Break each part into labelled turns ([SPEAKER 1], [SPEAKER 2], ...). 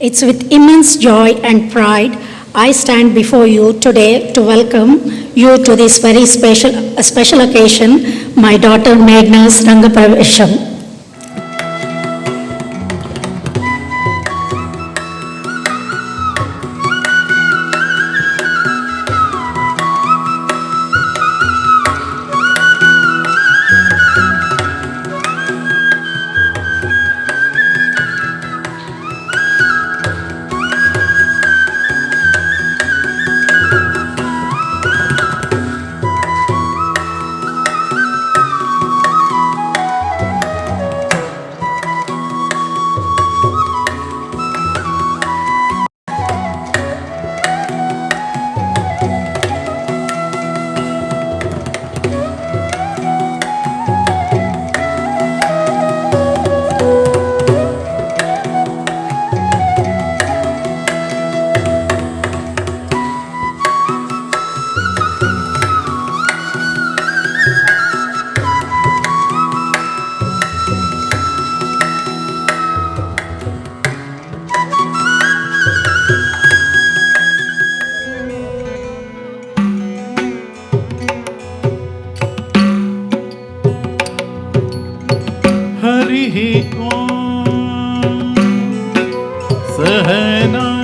[SPEAKER 1] It's with immense joy and pride I stand before you today to welcome you to this very special occasion, my daughter Meghna's Rangapravesham.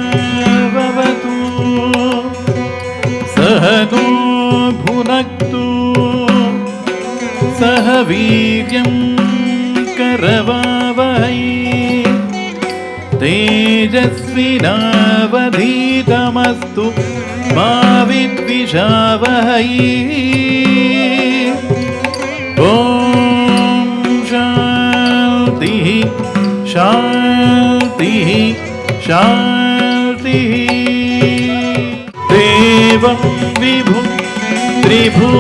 [SPEAKER 2] सहनावतु सहनो भुनक्तु सह वीर्यं करवावहै तेजस्विनावधीतमस्तु मा विद्विषावहै। शांति शांति देवं विभुं त्रिभुवनाधिपति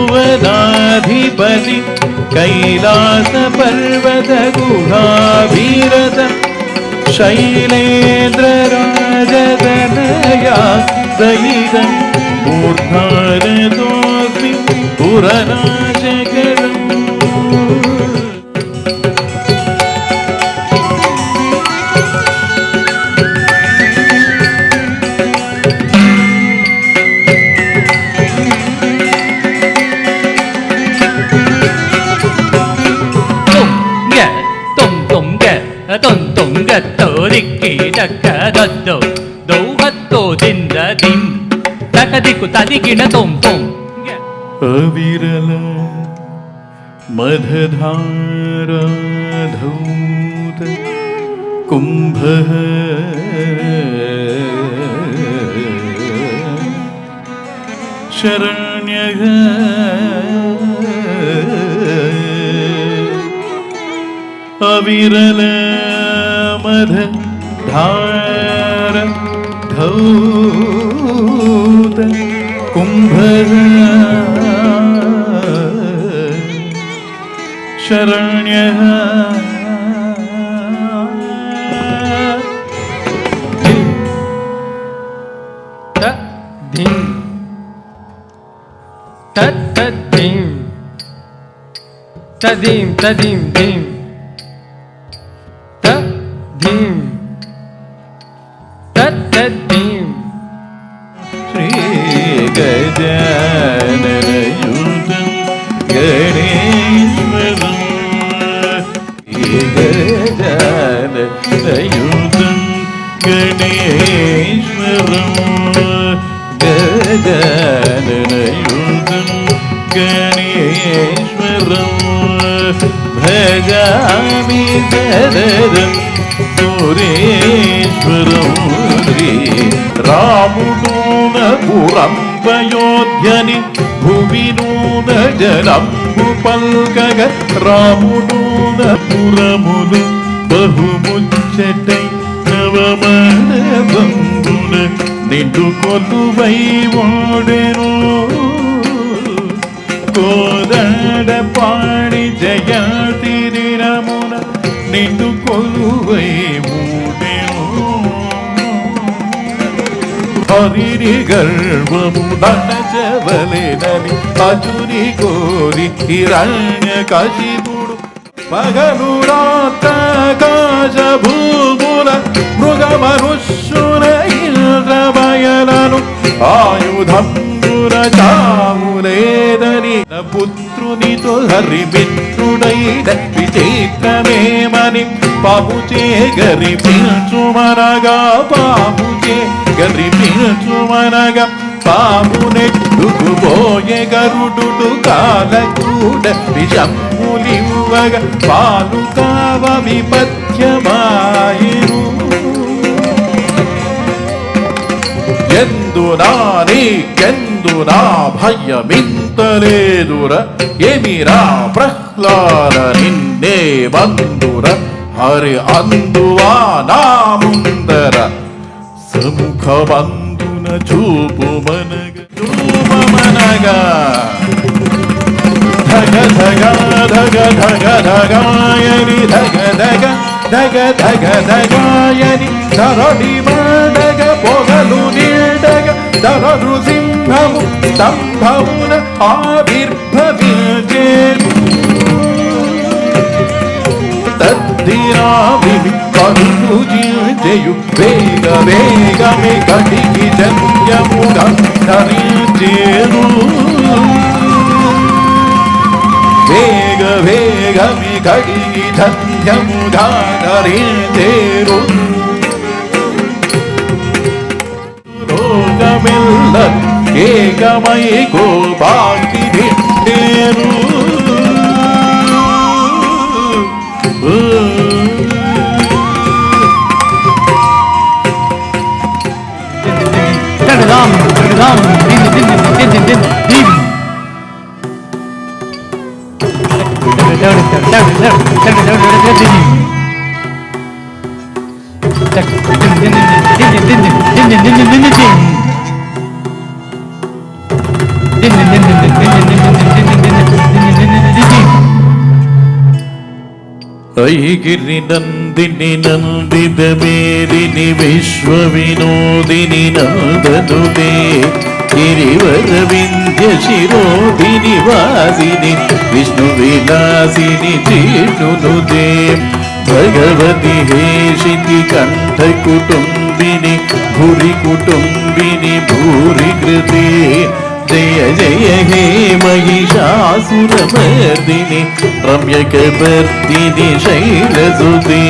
[SPEAKER 2] कैलासपर्वतगुहाभिरतं शैलेन्द्रराजतनया सहितं मूर्धानतोऽस्मि पुरनाशकरम्।
[SPEAKER 3] ತೊರಿಕ್ಕಿಡಕ್ಕದದ್ದು ದೌಹತ್ತೋದಿಂದ ದಿಂ ತಕದಿಕ್ಕು ತದಿಗಿಣ ತೊಂ ತೊಂ
[SPEAKER 2] ಅವಿರಲ ಮಧಧಾರಾಧೌತ ಕುಂಭ ಶರಣ್ಯಃ ಅವಿರಲ मधधार धौत कुंभ शरण्यः
[SPEAKER 3] तद्धिं तदिं तदिं दिं तद्धिं
[SPEAKER 2] श्री गजाननयुतं गणेश्वरं गजाननयुतं गणेश्वरं गजाननयुतं गणेश्वरं भजामि सदरं सुरेश्वरं श्री रामुडून पुरंबयोध्यनि भुविनून जलंबु पल्कग रामुडून पुरमुनु बहुमुच्चटै नवमन बंधुन निंडु कोलुवै ओडेनु कोदंड पाणि जयंति दिनमुन निंडु कोलुवै मूडेनु हरिरी गर्वमुडनजवलेननि अजुरी कोरि हिरण्यकशिपुडु పగలు రాత్రాకాశ భూముల మృగ మనుష్యుల ఇంద్ర బయలను ఆయుధంబుల చావులేదని పుత్రునితో హరిమిత్రుడైన విచిత్రమేమని పాపుచే గరిపించుమనగా పాపుచే గరిపించుమనగా పామునెట్టుకుపోయే గరుడు కాలకూడ విషములివ్వగా పాలు కావ విపథ్యమాయను ఎందునా నీకెందునా భయమింతలేదుర ఏమిరా ప్రహ్లాద నిన్నే బంధుర హరి అందువా నా ముందర సముఖ బంధున చూపుమనగా ధగ ధగ ధగ ధగ ధగాయని ధగ ధగ ధగ ధగ ధగాయని ధరడి మండగ పొగలు నీడగ ధర నృసింహము స్తంభమున ఆవిర్భవించేను తద్దిరావివి కరుణు జింజయు వేగ వేగమే కటికి జన్యముగా ధరించేను వేగ వేగమి కటికి జన్యముగా ధరించేను లోకమెల్ల ఏకమై గోపాకి నిండేను
[SPEAKER 3] Dam, din din din din din din.
[SPEAKER 2] ఐగిరి Nandini Nanditha మేదిని విశ్వ వినోదిని నందనుదే గిరివర వింధ్య శిరోధిని వాసిని విష్ణు విలాసిని జీర్ణునుదే భగవతి హేషితి కంఠ కుటుంబిని భూరి కుటుంబిని భూరి కృతే జయ జయ హే మహిషాసురమర్దిని రమ్యకపర్దిని శైలసుతే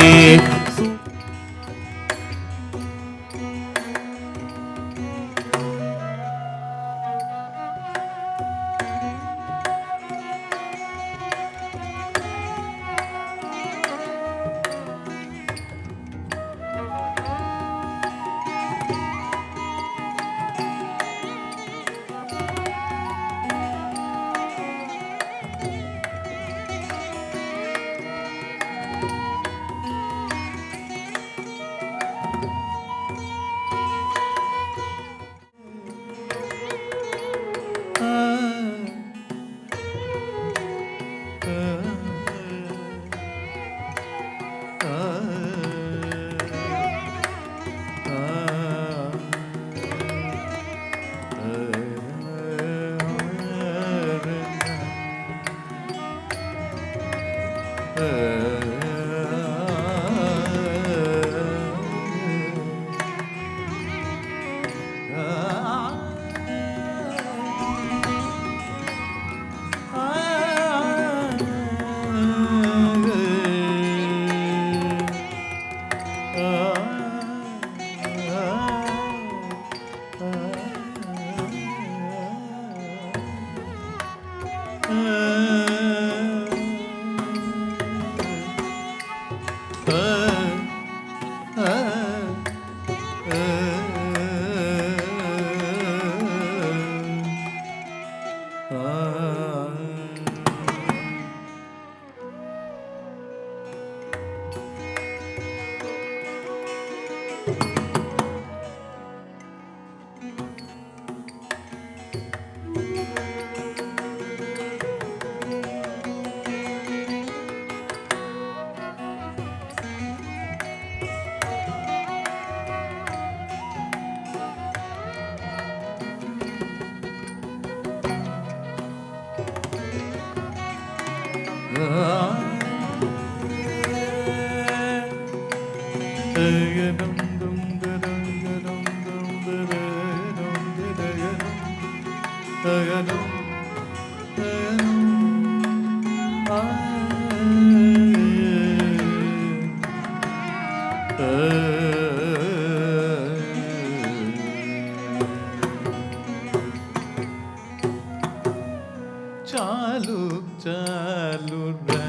[SPEAKER 2] చాలు చాలురా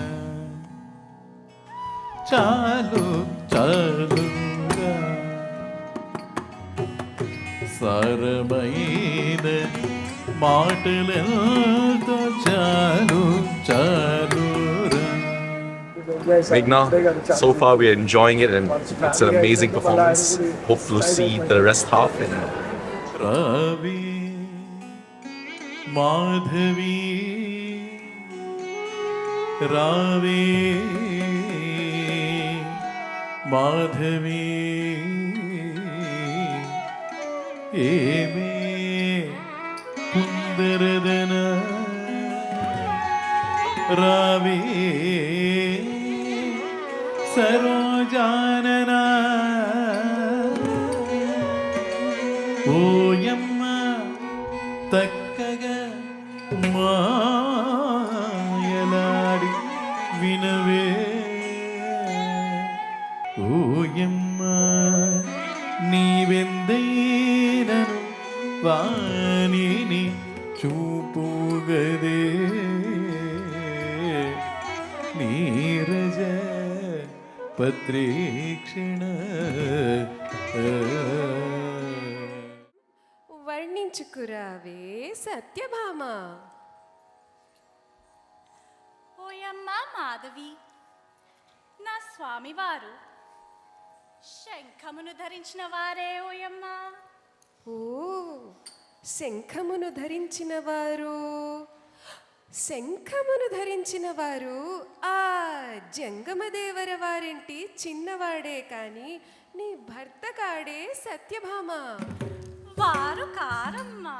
[SPEAKER 2] చాలు చాలురా సారమైన మాటలతో చాలు చాలురా.
[SPEAKER 4] Meghna, so far we are enjoying it and it's an amazing performance. Hope to see the rest half. And
[SPEAKER 2] రావి మాధవి రావే మాధవి ఏమే కుందరదన రావే సరోజానన ఓయమ్మ తక్కగా మాయలాడి వినవే ఓయమ్మ నీవెందైనను వాణిని చూపుగదే నీరజ పత్రీక్షణ
[SPEAKER 5] వర్ణించుకురావే సత్యభామ.
[SPEAKER 6] ఓయమ్మ మాధవి, నా స్వామివారు శంఖమును ధరించిన వారే ఓయమ్మ.
[SPEAKER 5] ఓ శంఖమును ధరించిన వారు, శంఖమును ధరించిన వారు ఆ జంగమదేవర వారింటి చిన్నవాడే కాని నీ భర్త కాడే సత్యభామ.
[SPEAKER 6] వారు కారమ్మా.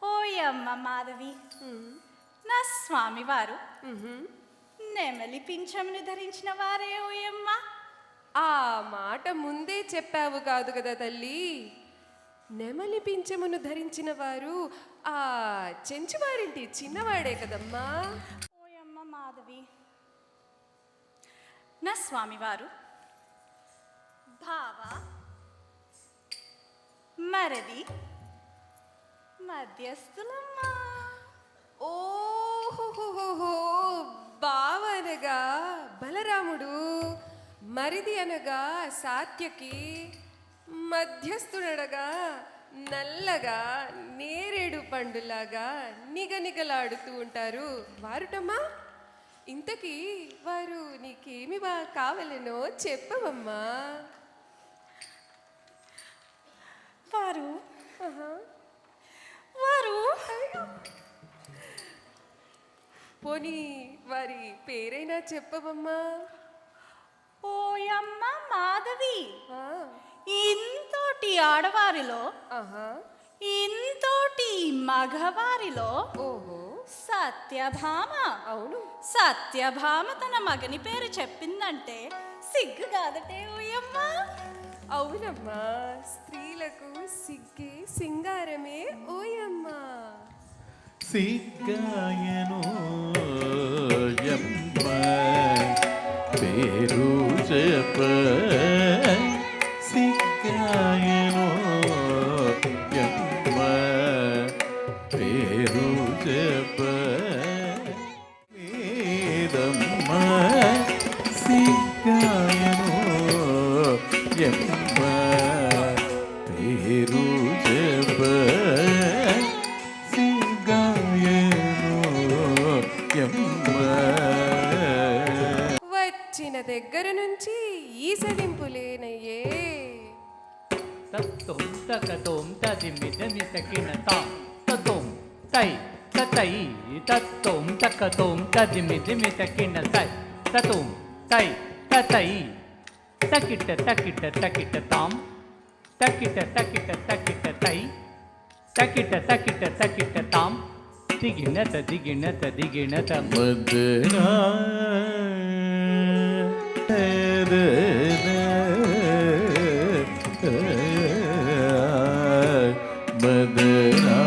[SPEAKER 6] ఓయమ్మ మాధవి, నా స్వామివారు నెమలి పింఛమును ధరించిన వారే ఓయమ్మ.
[SPEAKER 5] ఆ మాట ముందే చెప్పావు కాదు కదా తల్లి. నెమలి పింఛమును ధరించిన వారు ఆ చెంచువారింటి చిన్నవాడే కదమ్మా.
[SPEAKER 6] ఓయమ్మ మాధవి, నా స్వామివారు భావ మరది మధ్యస్థులమ్మా.
[SPEAKER 5] ఓహోహోహో, బావ అనగా బలరాముడు, మరిది అనగా సాత్యకి, మధ్యస్థుడనగా నల్లగా నేరేడు పండులాగా నిగనిగలాడుతూ ఉంటారు వారుటమ్మా. ఇంతకీ వారు నీకేమి కావాలనో చెప్పవమ్మా.
[SPEAKER 6] వారు వారు
[SPEAKER 5] పోనీ వారి పేరైనా చెప్పవమ్మా.
[SPEAKER 6] ఓయమ్మ మాధవి,
[SPEAKER 5] ఆ,
[SPEAKER 6] ఇంతోటి ఆడవారిలో
[SPEAKER 5] ఆహా,
[SPEAKER 6] ఇంతోటి మగవారిలో
[SPEAKER 5] ఓహో,
[SPEAKER 6] సత్యభామ.
[SPEAKER 5] అవును.
[SPEAKER 6] సత్యభామ తన మగని పేరు చెప్పిందంటే సిగ్గు కాదటే ఓయమ్మ.
[SPEAKER 5] అవునమ్మా, స్త్రీలకు సిగ్గే సింగారమే ఓయమ్మా.
[SPEAKER 2] సిగ్గాయను యమ్మ పేరు చెప్ప సిగ్గాయను యమ్మ పేరు చెప్ప వేదమ్మ సిగ్గాయను యమ్మ పేరు చెప్ప
[SPEAKER 5] వచ్చిన దగ్గర నుంచి ఈ సలింపులేనయ్యే.
[SPEAKER 3] తత్తుం తకతుం తదిమిదమి తకినతాం తతుం తై తతై తత్తుం తకతుం తదిమిదమి తకినతై తతుం తై తతై తకిట తకిట తకిట తాం తకిట తకిట తకిట తై తకిట తకిట తకిట తాం దిగిణత దిగిణత దిగిణత
[SPEAKER 2] మదనా మదనా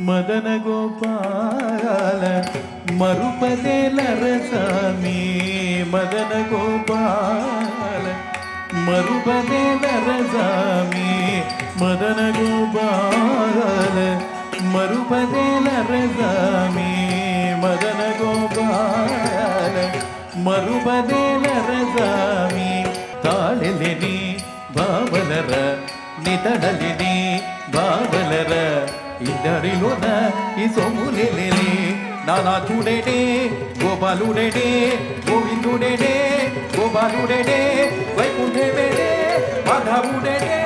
[SPEAKER 2] మదన గోపాల ಮರುಪದೇಲರಸಾಮಿ ಮದನ ಗೋಪಾಲ ಮರುಪದೇಲರಸಾಮಿ ಮದನ ಗೋಪಾಲ ಮರುಪದೇಲರಸಾಮಿ ಮದನ ಗೋಪಾಲ ಮರುಪದೇಲರಸಾಮಿ ತಾಳೆಲೆನಿ ಬಾಬಲರ ನಿತಡಲಿನಿ ಬಾಬಲರ ఇద్దరిలోన ఈ సొమ్ములేలే నానాథుడేడే గోపాలుడేడే గోవిందుడేడే గోపాలుడేడే వైకుంఠేడే మాధవుడేడే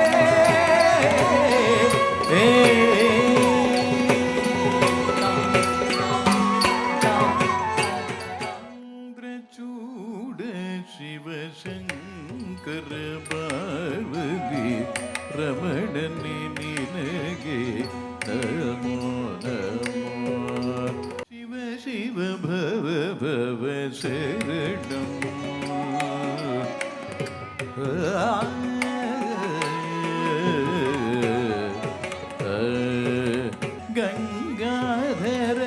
[SPEAKER 2] చూడ శివశంకర పార్వతి రమణని నినగే నమో నమో శివ శివ భవ భవ శరణం గంగాధర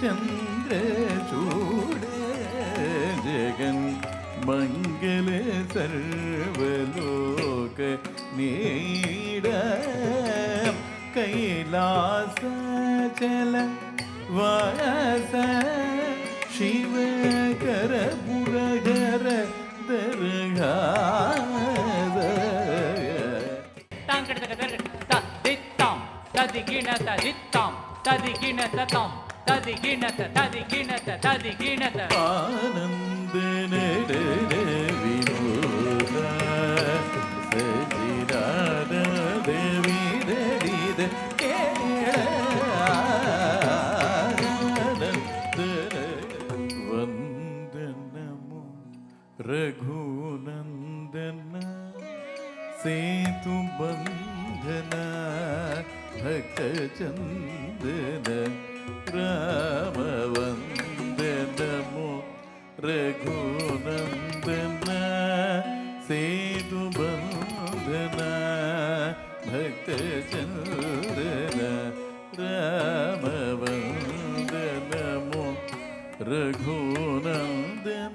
[SPEAKER 2] చంద్రచూడ జగన్ మంగళ సర్వలోక నీడ कैलासचल वास शिवकर पुरगर दरगा
[SPEAKER 3] दित्तां तदिगिणत दित्तां तदिगिणत तं तदिगिणत तदिगिणत तदिगिणत
[SPEAKER 2] आनंद नडन विनोद सजिराद देवी दरिद वंदनमो रघुनंदन सेतु बंधन भक्त चंदन राम वंदनमो रघुनंदन सेतु बंधन भक्त चंदन राम वंदनमो रघुनंदन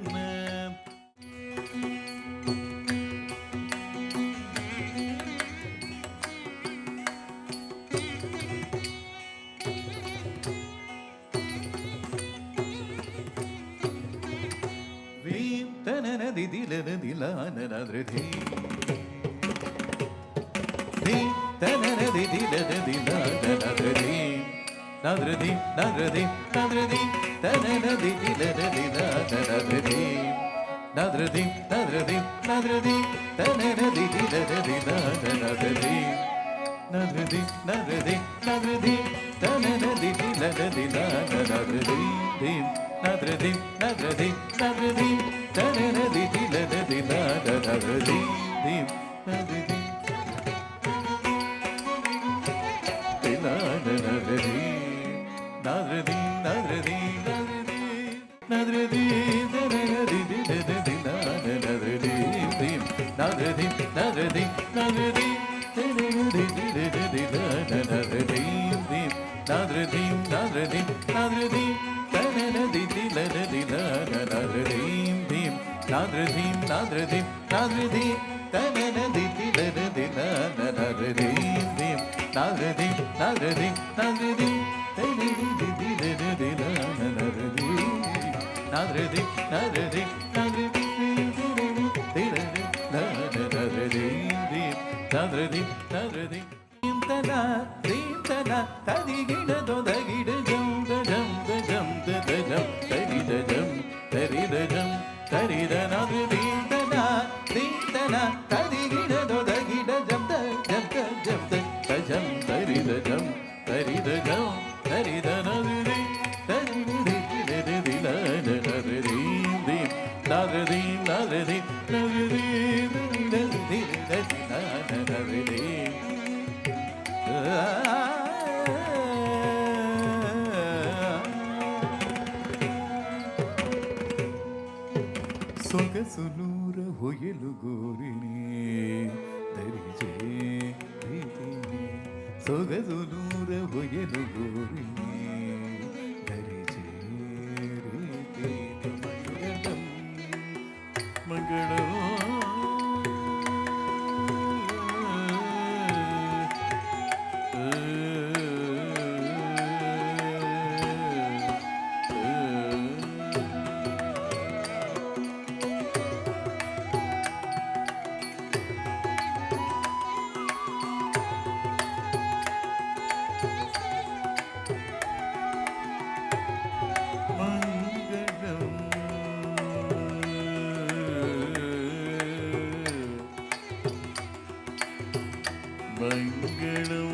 [SPEAKER 2] वीं तनन दिदिलन दिलानन धृति धी तनन दिदिलन दिलानन धृति नद्रधि नद्रधि नद्रधि तनन दिदिलन दिलानन धृति नद्रधि नद्रधि नद्रधि तनन दिदिलन दिलानन धृति नद्रधि नद्रधि नद्रधि तनन दिदिलन दिलानन धृति नद्रधि नद्रधि नद्रधि तनन दिदिलन दिलानन धृति नद्रधि Nadradi, nadradi, nadradi, nadradi, nadradi, nadradi, nadradi, nadradi, nadradi, nadradi, nadradi, nadradi, nadradi, tananadi, dilanadi, nadradi, nadradi, nadradi, nadradi, tananadi, dilanadi, nadradi, nadradi, nadradi, nadradi. Nadradi, nadradi, nadradi, nadradi, nadradi. Intana, intana, tadigida do dagida jam da jam da jam da jam, tarida jam, tarida jam, tarida nadradi, intana, intana, tadigida do dagida jam da jam da jam da jam, tarida jam, tarida jam, tarida nadradi. Nadradi, nadradi, nadradi, nadradi. ಸೊಗಸುನೂರ ಹೊಯಲು ಗೋರಿನಿ ಧರಿಜೆ ಪ್ರೀತಿನಿ ಸೊಗಸುನೂರ ಹೊಯಲು ಗೋರಿನಿ ಧರಿಜೆ మంగళం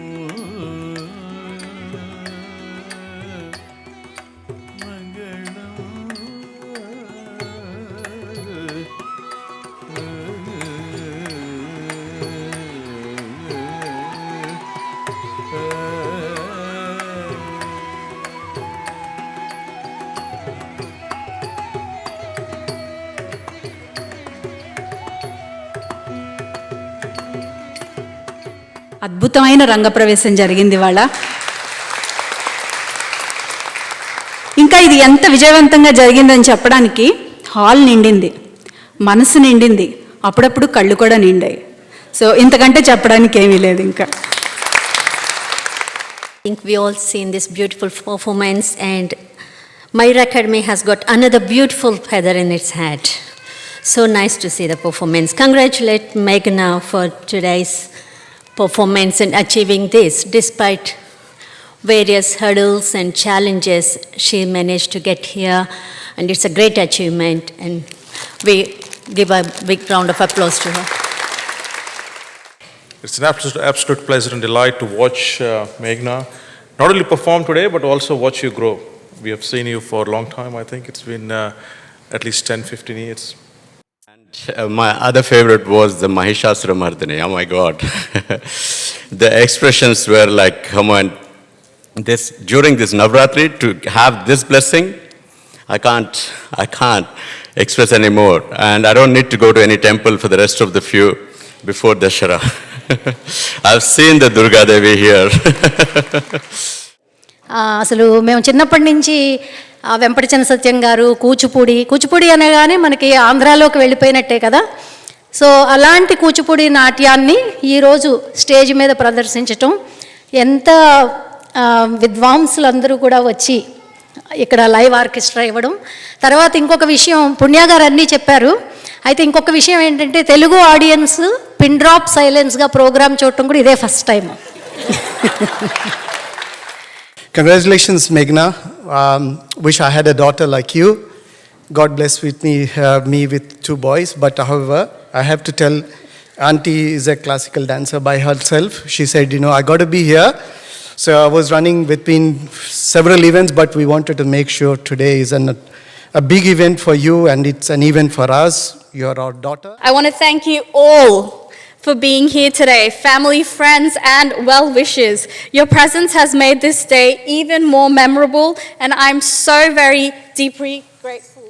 [SPEAKER 6] అద్భుతమైన రంగప్రవేశం జరిగింది ఇవాళ. ఇంకా ఇది ఎంత విజయవంతంగా జరిగిందని చెప్పడానికి హాల్ నిండింది, మనసు నిండింది, అప్పుడప్పుడు కళ్ళు కూడా నిండాయి. సో ఇంతకంటే చెప్పడానికి ఏమీ లేదు ఇంకా.
[SPEAKER 7] I think we all seen this beautiful performance, and Mayur Academy has got another beautiful feather in its hat. So nice to see the performance. Congratulate Meghna for today's performance and achieving this. Despite various hurdles and challenges, she managed to get here, and it's a great achievement, and we give a big round of applause to her.
[SPEAKER 8] It's an absolute pleasure and delight to watch Meghna not only perform today, but also watch you grow. We have seen you for a long time. I think it's been at least 10-15 years.
[SPEAKER 9] My other favorite was the Mahishasuramardini. Oh my God. The expressions were like, come on, during this Navratri, to have this blessing, I can't express anymore. And I don't need to go to any temple for the rest of the few before Dashara. I've seen the Durga Devi here.
[SPEAKER 10] అసలు మేము చిన్నప్పటి నుంచి వెంపటి చిన్న సత్యం గారు కూచిపూడి అనగానే మనకి ఆంధ్రాలోకి వెళ్ళిపోయినట్టే కదా. So అలాంటి కూచిపూడి నాట్యాన్ని ఈరోజు స్టేజ్ మీద ప్రదర్శించటం, ఎంత విద్వాంసులందరూ కూడా వచ్చి ఇక్కడ లైవ్ ఆర్కెస్ట్రా ఇవ్వడం. తర్వాత ఇంకొక విషయం, పుణ్య గారు అన్నీ చెప్పారు. అయితే ఇంకొక విషయం ఏంటంటే, తెలుగు ఆడియన్స్ పిన్ డ్రాప్ సైలెన్స్గా ప్రోగ్రామ్ చూడటం కూడా ఇదే first time.
[SPEAKER 11] Congratulations, Meghna. Wish I had a daughter like you. God bless me with 2 boys. But however, I have to tell, Auntie is a classical dancer by herself. She said, I got to be here. So I was running between several events, but we wanted to make sure today is a big event for you, and it's an event for us. You're our daughter.
[SPEAKER 12] I want to thank you all for being here today, family, friends, and well-wishers. Your presence has made this day even more memorable, and I'm so very deeply grateful